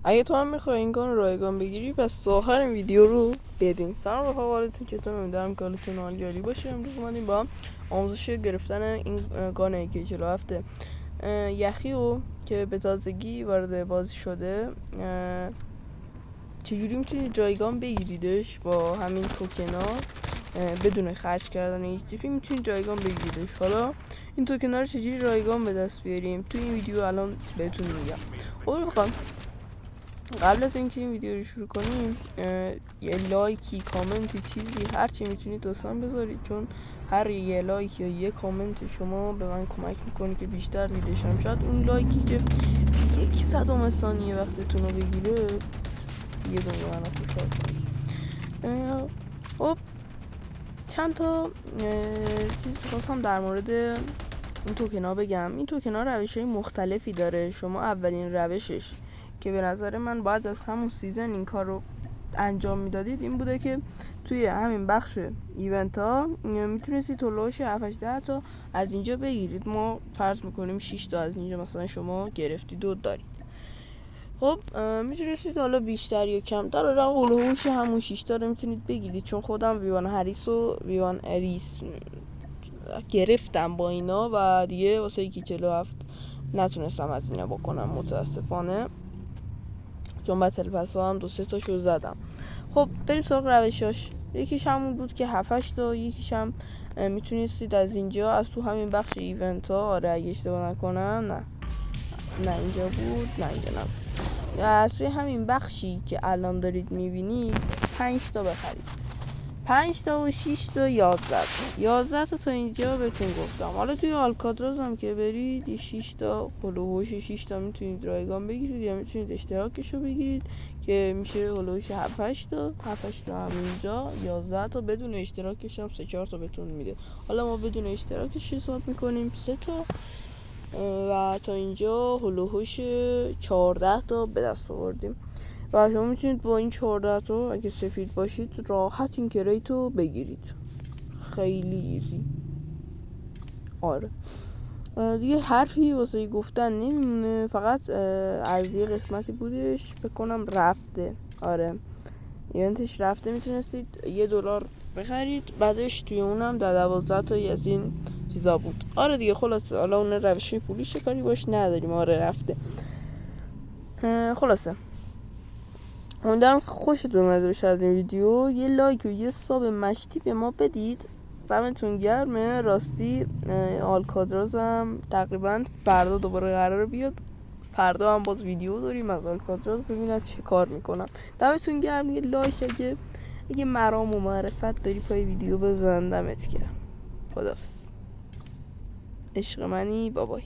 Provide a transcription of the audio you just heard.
اگه تو هم میخوای این کار رایگان بگیری پس آخر این ویدیو رو ببین. سلام رفقا، حالتون چطور؟ امیدوارم که حالتون عالی باشه. امروز اومدیم با هم آموزش گرفتن این گان AK47 یخی رو که به تازگی وارد بازی شده چجوری میتونید رایگان بگیریدش با همین توکنا بدون خرج کردن هیچ چیزی میتونید رایگان بگیریدش. حالا این توکنا رو چجوری رایگان به دست بیاریم تو این ویدیو الان بهتون میگم. قبل از اینکه این ویدیو رو شروع کنیم یه لایکی، کامنتی، چیزی هر چی میتونید دوستان بذارید، چون هر یه لایک یا یه کامنت شما به من کمک میکنه که بیشتر دیده شم. شاید اون لایکی که 1/100 ثانیه وقتتون رو بگیره یه دنیا منو خوشحال کنه. خب چند تا چیز خواستم در مورد این توکنا بگم. این توکنا روش‌های مختلفی داره. شما اولین روشش که به نظر من باید از همون سیزن این کار رو انجام میدادید این بوده که توی همین بخش ایونت ها میتونستید تلوش 7-10 تا از اینجا بگیرید. ما فرض میکنیم 6 تا از اینجا مثلا شما گرفتید و دارید. خب میتونستید حالا بیشتر یا کمتر هلوهوش همون 6 تا رو میتونید بگیرید، چون خودم ویوان هریس و ویوان اریس گرفتم با اینا و دیگه واسه یکی 47 نتونستم از اینا بکنم متاسفانه، چون بتل پس هم 2-3 تاشو زدم. خب بریم سراغ روشاش. یکیش همون بود که 7-8 تا، یکیش هم میتونستید از اینجا از تو همین بخش ایونت ها، آره اگه اشتباه نکنم نه اینجا بود، نه اینجا نبود، از توی همین بخشی که الان دارید میبینید 5 تا بخرید. 5 تا و 6 تا 11 تا اینجا بهتون گفتم. حالا توی آلکاتراز هم که برید یه 6 تا هلوهوش 6 تا میتونید رایگان بگیرید یا میتونید اشتراکشو بگیرید که میشه هلوهوش 7-8 تا. 7-8 تا هم اینجا 11 تا بدون اشتراکش هم 3-4 تا بهتون میده. حالا ما بدون اشتراکش حساب میکنیم 3 تا و تا اینجا هلوهوش 14 تا به دست آوردیم و شما میتونید با این 14 تا اگه سفید باشید راحت این کریت رو بگیرید. خیلی ایزی. آره دیگه حرفی واسه گفتن نمیمونه، فقط از یه قسمتی بودش بکنم رفته. آره ایونتش رفته، میتونستید $1 بخرید، بعدش توی اونم 12 تا از این چیزا بود. آره دیگه خلاصه حالا اون روشی پولیش کاری باش نداریم. آره رفته. خلاصه امیدوارم خوشتون اومده باشه از این ویدیو. یه لایک و یه ساب مشتی به ما بدید، دمتون گرمه. راستی آلکادرازم تقریبا فردا دوباره قراره بیاد. فردا هم باز ویدیو داریم از آلکادراز، ببینم چه کار میکنم. دمتون گرم. یه لایک اگه مرام و معرفت داری پای ویدیو بزن. دمت گرم. خداحافظ عشق منی. بابای.